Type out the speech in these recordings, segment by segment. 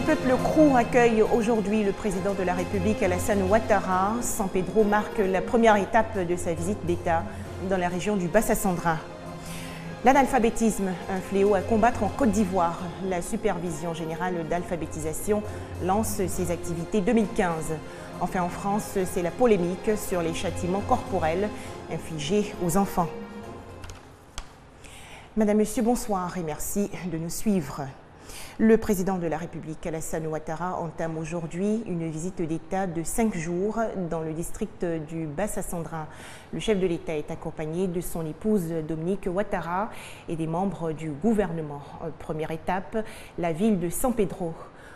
peuple krou accueille aujourd'hui le président de la République Alassane Ouattara. San Pedro marque la première étape de sa visite d'État dans la région du Bassa-Sandra. L'analphabétisme, un fléau à combattre en Côte d'Ivoire. La supervision générale d'alphabétisation lance ses activités 2015. Enfin en France, c'est la polémique sur les châtiments corporels infligés aux enfants. Madame, Monsieur, bonsoir et merci de nous suivre. Le président de la République, Alassane Ouattara, entame aujourd'hui une visite d'État de 5 jours dans le district du Bassa-Sandra. Le chef de l'État est accompagné de son épouse Dominique Ouattara et des membres du gouvernement. Première étape, la ville de San Pedro.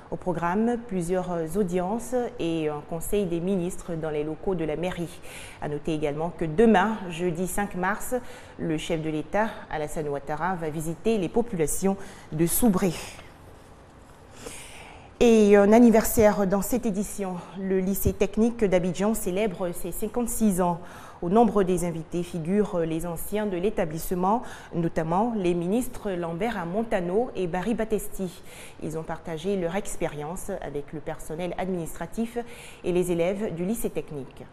Au programme, plusieurs audiences et un conseil des ministres dans les locaux de la mairie. À noter également que demain, jeudi 5 mars, le chef de l'État, Alassane Ouattara, va visiter les populations de Soubré. Et un anniversaire dans cette édition, le lycée technique d'Abidjan célèbre ses 56 ans. Au nombre des invités figurent les anciens de l'établissement, notamment les ministres Lambert Montano et Barry Battesti. Ils ont partagé leur expérience avec le personnel administratif et les élèves du lycée technique.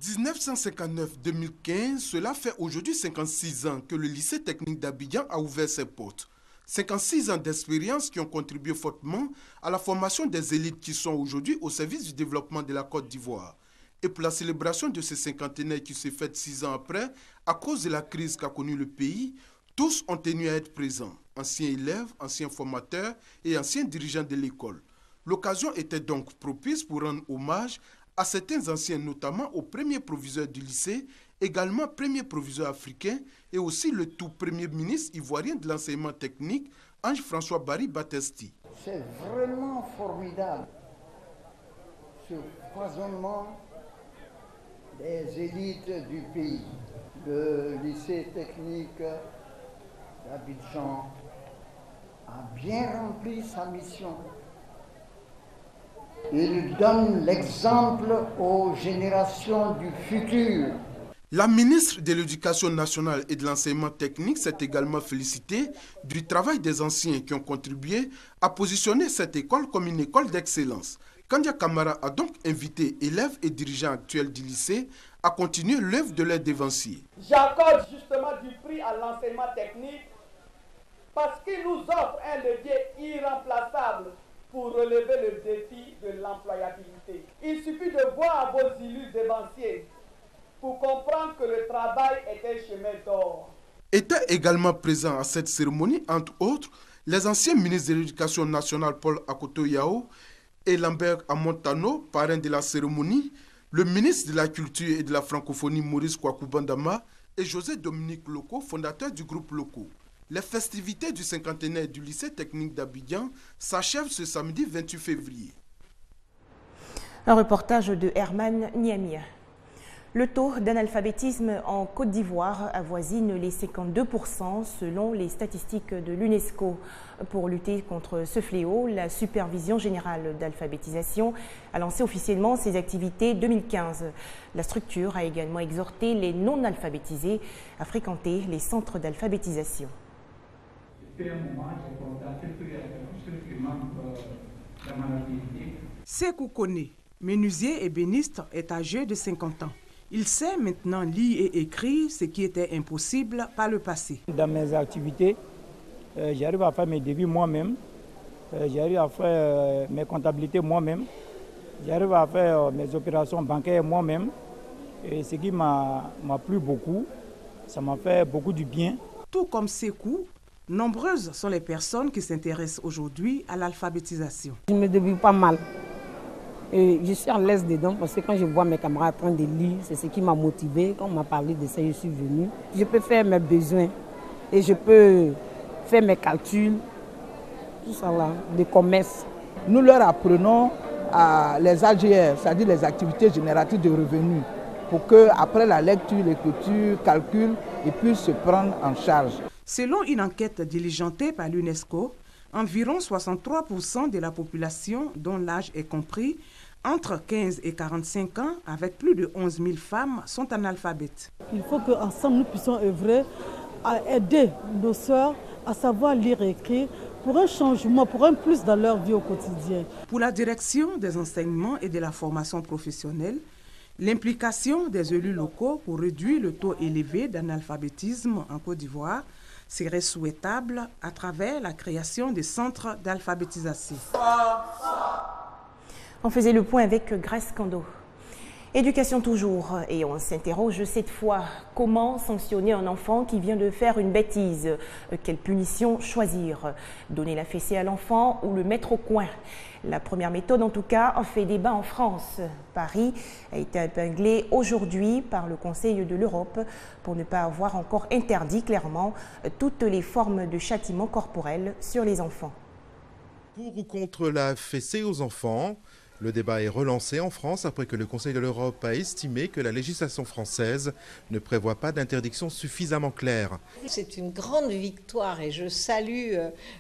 1959-2015, cela fait aujourd'hui 56 ans que le lycée technique d'Abidjan a ouvert ses portes. 56 ans d'expérience qui ont contribué fortement à la formation des élites qui sont aujourd'hui au service du développement de la Côte d'Ivoire. Et pour la célébration de ce cinquantenaire qui se fête 6 ans après, à cause de la crise qu'a connue le pays, tous ont tenu à être présents. Anciens élèves, anciens formateurs et anciens dirigeants de l'école. L'occasion était donc propice pour rendre hommage à certains anciens, notamment au premier proviseur du lycée, également premier proviseur africain et aussi le tout premier ministre ivoirien de l'enseignement technique, Ange-François Barry Battesti. C'est vraiment formidable, ce foisonnement des élites du pays. Le lycée technique d'Abidjan a bien rempli sa mission. Il donne l'exemple aux générations du futur. La ministre de l'Éducation nationale et de l'enseignement technique s'est également félicitée du travail des anciens qui ont contribué à positionner cette école comme une école d'excellence. Kandia Kamara a donc invité élèves et dirigeants actuels du lycée à continuer l'œuvre de leurs dévanciers. J'accorde justement du prix à l'enseignement technique parce qu'il nous offre un levier irremplaçable pour relever le défi de l'employabilité. Il suffit de voir vos élus dévanciers pour comprendre que le travail est un chemin d'or. Étaient également présents à cette cérémonie, entre autres, les anciens ministres de l'Éducation nationale Paul Akoto Yao et Lambert Montano, parrain de la cérémonie, le ministre de la Culture et de la Francophonie Maurice Kwaku-Bandama et José Dominique Loko, fondateur du groupe Loko. Les festivités du cinquantenaire du lycée technique d'Abidjan s'achèvent ce samedi 28 février. Un reportage de Herman Niamia. Le taux d'analphabétisme en Côte d'Ivoire avoisine les 52% selon les statistiques de l'UNESCO. Pour lutter contre ce fléau, la supervision générale d'alphabétisation a lancé officiellement ses activités 2015. La structure a également exhorté les non-alphabétisés à fréquenter les centres d'alphabétisation. Sékou Kone, menuisier et ébéniste, est âgé de 50 ans. Il sait maintenant lire et écrire, ce qui était impossible par le passé. Dans mes activités, j'arrive à faire mes devis moi-même, j'arrive à faire mes comptabilités moi-même, j'arrive à faire mes opérations bancaires moi-même. Et ce qui m'a plu beaucoup, ça m'a fait beaucoup du bien. Tout comme Sékou, nombreuses sont les personnes qui s'intéressent aujourd'hui à l'alphabétisation. Je me débrouille pas mal. Et je suis à l'aise dedans parce que quand je vois mes camarades en train de lire, c'est ce qui m'a motivé. Quand on m'a parlé de ça, je suis venu. Je peux faire mes besoins et je peux faire mes calculs, tout ça là, de commerce. Nous leur apprenons les AGR, c'est-à-dire les activités génératives de revenus, pour qu'après la lecture, l'écriture, calcul, ils puissent se prendre en charge. Selon une enquête diligentée par l'UNESCO, environ 63% de la population, dont l'âge est compris, entre 15 et 45 ans, avec plus de 11 000 femmes, sont analphabètes. Il faut qu'ensemble nous puissions œuvrer à aider nos sœurs à savoir lire et écrire pour un changement, pour un plus dans leur vie au quotidien. Pour la direction des enseignements et de la formation professionnelle, l'implication des élus locaux pour réduire le taux élevé d'analphabétisme en Côte d'Ivoire serait souhaitable à travers la création des centres d'alphabétisation. On faisait le point avec Grace Kando. Éducation toujours, et on s'interroge cette fois, comment sanctionner un enfant qui vient de faire une bêtise? Quelle punition choisir? Donner la fessée à l'enfant ou le mettre au coin? La première méthode en tout cas a fait débat en France. Paris a été épinglé aujourd'hui par le Conseil de l'Europe pour ne pas avoir encore interdit clairement toutes les formes de châtiment corporel sur les enfants. Pour ou contre la fessée aux enfants, le débat est relancé en France après que le Conseil de l'Europe a estimé que la législation française ne prévoit pas d'interdiction suffisamment claire. C'est une grande victoire et je salue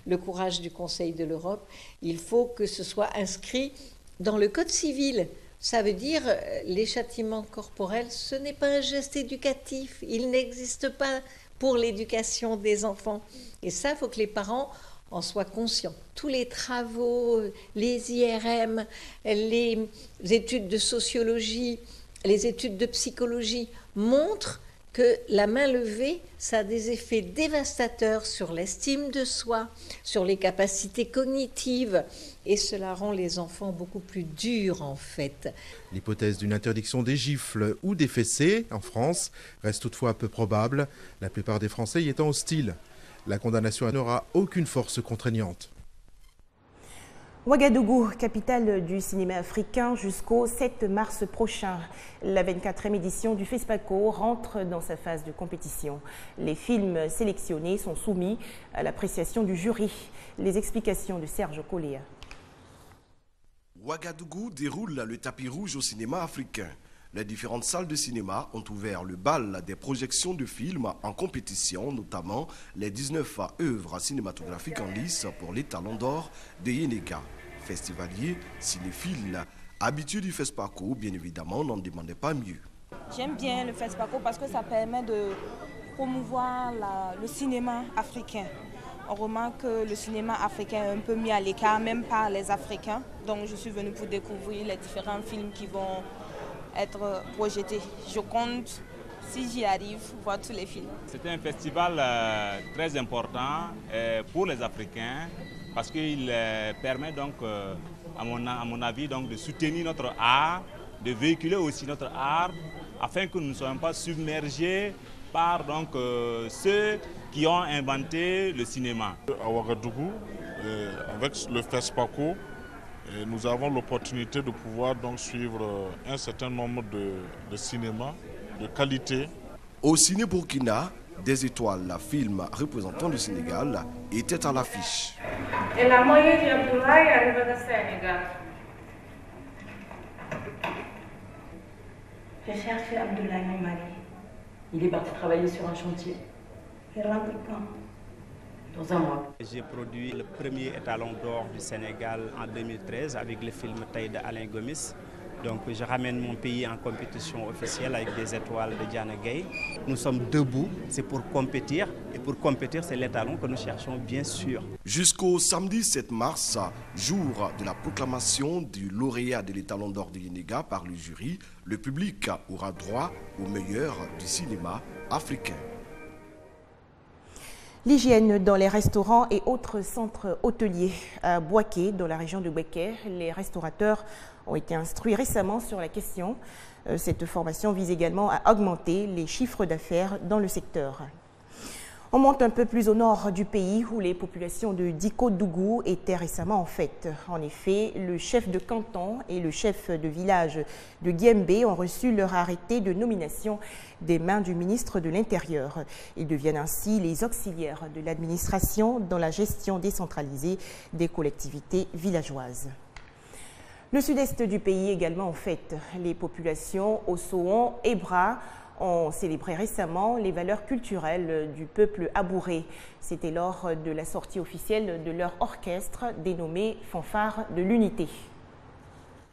le courage du Conseil de l'Europe. Il faut que ce soit inscrit dans le Code civil. Ça veut dire les châtiments corporels, ce n'est pas un geste éducatif. Il n'existe pas pour l'éducation des enfants. Et ça, il faut que les parents en soient conscients. Tous les travaux, les IRM, les études de sociologie, les études de psychologie montrent que la main levée, ça a des effets dévastateurs sur l'estime de soi, sur les capacités cognitives, et cela rend les enfants beaucoup plus durs en fait. L'hypothèse d'une interdiction des gifles ou des fessées en France reste toutefois peu probable, la plupart des Français y étant hostiles. La condamnation n'aura aucune force contraignante. Ouagadougou, capitale du cinéma africain, jusqu'au 7 mars prochain. La 24e édition du FESPACO rentre dans sa phase de compétition. Les films sélectionnés sont soumis à l'appréciation du jury. Les explications de Serge Coléa. Ouagadougou déroule le tapis rouge au cinéma africain. Les différentes salles de cinéma ont ouvert le bal des projections de films en compétition, notamment les 19 œuvres cinématographiques en lice pour les Talons d'Or de Yenega. Festivaliers, cinéphiles, habitués du FESPACO, bien évidemment, n'en demandaient pas mieux. J'aime bien le FESPACO parce que ça permet de promouvoir le cinéma africain. On remarque que le cinéma africain est un peu mis à l'écart, même par les Africains. Donc je suis venue pour découvrir les différents films qui vont être projetés. Je compte, si j'y arrive, voir tous les films. C'était un festival très important pour les Africains parce qu'il permet donc, à mon avis, donc, de soutenir notre art, de véhiculer aussi notre art afin que nous ne soyons pas submergés par donc, ceux qui ont inventé le cinéma. À Ouagadougou, avec le FESPACO, nous avons l'opportunité de pouvoir donc suivre un certain nombre de cinémas de qualité. Au Ciné Burkina, des étoiles, la film représentant le Sénégal, était à l'affiche. Et la moyenne d'Abdoulaye arrive au Sénégal. Je cherche Abdoulaye, mon mari. Il est parti travailler sur un chantier. Il rentre quand? Dans un mois. J'ai produit le premier étalon d'or du Sénégal en 2013 avec le film Taï de Alain Gomis. Donc je ramène mon pays en compétition officielle avec des étoiles de Diana Gay. Nous sommes debout, c'est pour compétir. Et pour compétir, c'est l'étalon que nous cherchons bien sûr. Jusqu'au samedi 7 mars, jour de la proclamation du lauréat de l'étalon d'or de Yenega par le jury, le public aura droit au meilleur du cinéma africain. L'hygiène dans les restaurants et autres centres hôteliers. À Bouaké, dans la région de Bouaké, les restaurateurs ont été instruits récemment sur la question. Cette formation vise également à augmenter les chiffres d'affaires dans le secteur. On monte un peu plus au nord du pays où les populations de Diko-Dougou étaient récemment en fête. En effet, le chef de canton et le chef de village de Guiembé ont reçu leur arrêté de nomination des mains du ministre de l'Intérieur. Ils deviennent ainsi les auxiliaires de l'administration dans la gestion décentralisée des collectivités villageoises. Le sud-est du pays également en fête. Les populations Osoon et Bra ont célébré récemment les valeurs culturelles du peuple abouré. C'était lors de la sortie officielle de leur orchestre dénommé Fanfare de l'Unité.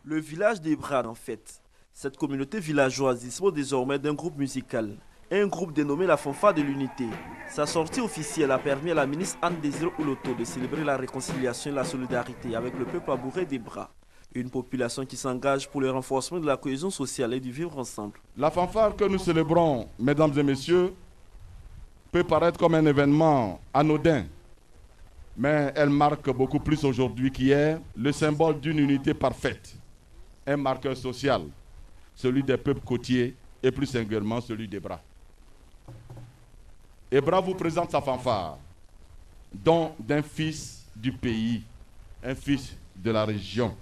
Le village des Bras en fête. Cette communauté villageoise dispose désormais d'un groupe musical et un groupe dénommé la Fanfare de l'Unité. Sa sortie officielle a permis à la ministre Anne-Désiré Oloto de célébrer la réconciliation et la solidarité avec le peuple à bourrer des bras. Une population qui s'engage pour le renforcement de la cohésion sociale et du vivre ensemble. La fanfare que nous célébrons, mesdames et messieurs, peut paraître comme un événement anodin, mais elle marque beaucoup plus aujourd'hui qu'hier le symbole d'une unité parfaite, un marqueur social, celui des peuples côtiers et plus singulièrement celui d'Ebra. Ebra vous présente sa fanfare, don d'un fils du pays, un fils de la région.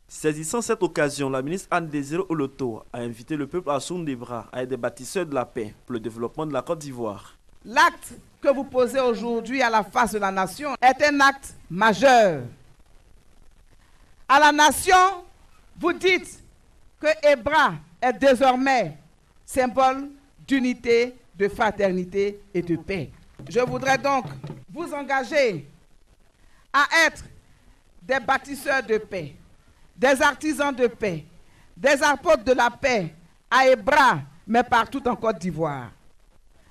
Saisissant cette occasion, la ministre Anne-Désiré Oloto a invité le peuple Assoum d'Ebra à être des bâtisseurs de la paix pour le développement de la Côte d'Ivoire. L'acte que vous posez aujourd'hui à la face de la nation est un acte majeur. À la nation, vous dites que Ebra est désormais symbole d'unité, de fraternité et de paix. Je voudrais donc vous engager à être des bâtisseurs de paix, des artisans de paix, des apôtres de la paix à Ebra, mais partout en Côte d'Ivoire.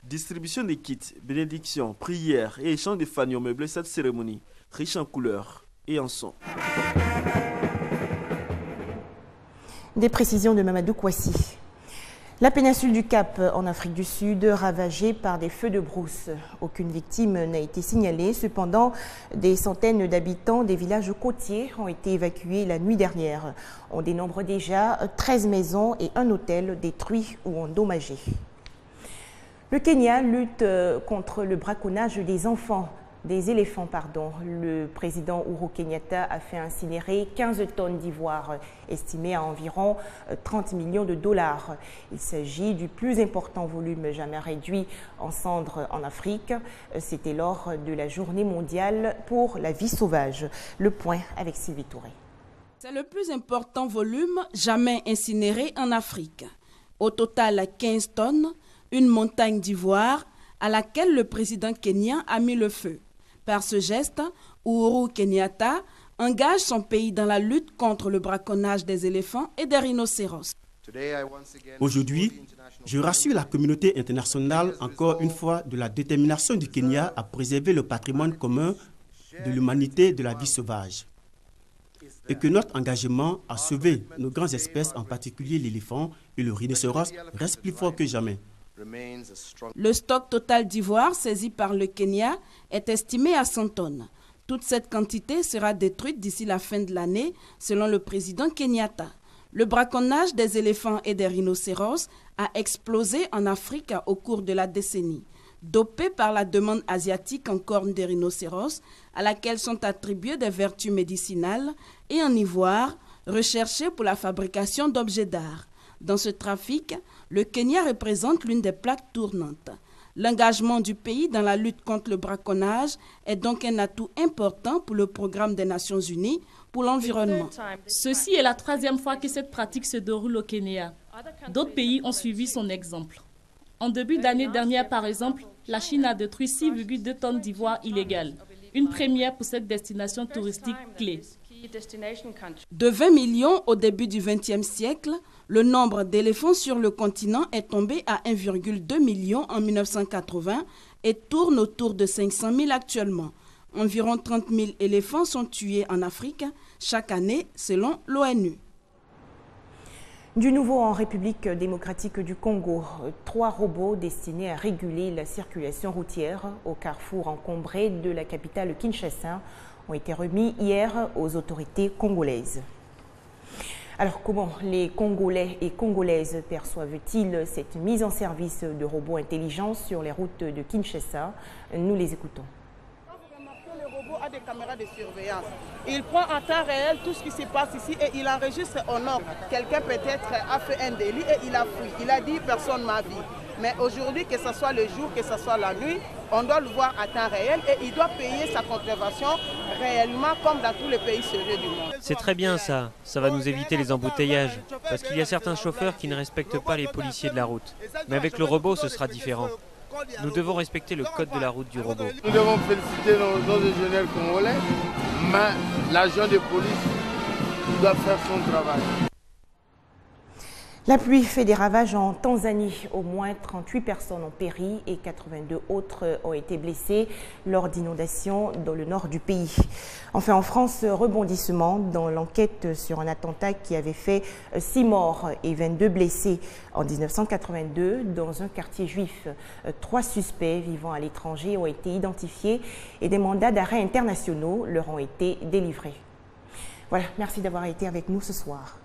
Distribution des kits, bénédictions, prières et échange de fanions meublent cette cérémonie, riche en couleurs et en sons. Des précisions de Mamadou Kouassi. La péninsule du Cap en Afrique du Sud ravagée par des feux de brousse. Aucune victime n'a été signalée. Cependant, des centaines d'habitants des villages côtiers ont été évacués la nuit dernière. On dénombre déjà 13 maisons et un hôtel détruits ou endommagés. Le Kenya lutte contre le braconnage des éléphants. Le président Uhuru Kenyatta a fait incinérer 15 tonnes d'ivoire, estimées à environ 30 millions de dollars. Il s'agit du plus important volume jamais réduit en cendres en Afrique. C'était lors de la journée mondiale pour la vie sauvage. Le point avec Sylvie Touré. C'est le plus important volume jamais incinéré en Afrique. Au total, 15 tonnes, une montagne d'ivoire à laquelle le président kenyan a mis le feu. Par ce geste, Uhuru Kenyatta engage son pays dans la lutte contre le braconnage des éléphants et des rhinocéros. Aujourd'hui, je rassure la communauté internationale encore une fois de la détermination du Kenya à préserver le patrimoine commun de l'humanité de la vie sauvage. Et que notre engagement à sauver nos grandes espèces, en particulier l'éléphant et le rhinocéros, reste plus fort que jamais. Le stock total d'ivoire saisi par le Kenya est estimé à 100 tonnes. Toute cette quantité sera détruite d'ici la fin de l'année, selon le président Kenyatta. Le braconnage des éléphants et des rhinocéros a explosé en Afrique au cours de la décennie. Dopé par la demande asiatique en cornes des rhinocéros, à laquelle sont attribuées des vertus médicinales, et en ivoire, recherché pour la fabrication d'objets d'art. Dans ce trafic, le Kenya représente l'une des plaques tournantes. L'engagement du pays dans la lutte contre le braconnage est donc un atout important pour le programme des Nations Unies pour l'environnement. Ceci est la 3e fois que cette pratique se déroule au Kenya. D'autres pays ont suivi son exemple. En début d'année dernière, par exemple, la Chine a détruit 6,2 tonnes d'ivoire illégale. Une première pour cette destination touristique clé. De 20 millions au début du XXe siècle, le nombre d'éléphants sur le continent est tombé à 1,2 million en 1980 et tourne autour de 500 000 actuellement. Environ 30 000 éléphants sont tués en Afrique chaque année selon l'ONU. Du nouveau en République démocratique du Congo, 3 robots destinés à réguler la circulation routière au carrefour encombré de la capitale Kinshasa ont été remis hier aux autorités congolaises. Alors comment les Congolais et Congolaises perçoivent-ils cette mise en service de robots intelligents sur les routes de Kinshasa? Nous les écoutons. Le robot a des caméras de surveillance. Il prend en temps réel tout ce qui se passe ici et il enregistre au nord. Quelqu'un peut-être a fait un délit et il a fui. Il a dit personne m'a vu. Mais aujourd'hui, que ce soit le jour, que ce soit la nuit, on doit le voir à temps réel et il doit payer sa contravention réellement comme dans tous les pays sérieux du monde. C'est très bien ça va nous éviter les embouteillages, parce qu'il y a certains chauffeurs qui ne respectent pas les policiers de la route. Mais avec le robot, ce sera différent. Nous devons respecter le code de la route du robot. Nous devons féliciter nos ingénieurs congolais, mais l'agent de police doit faire son travail. La pluie fait des ravages en Tanzanie. Au moins 38 personnes ont péri et 82 autres ont été blessées lors d'inondations dans le nord du pays. Enfin, en France, rebondissement dans l'enquête sur un attentat qui avait fait 6 morts et 22 blessés en 1982 dans un quartier juif. 3 suspects vivant à l'étranger ont été identifiés et des mandats d'arrêt internationaux leur ont été délivrés. Voilà, merci d'avoir été avec nous ce soir.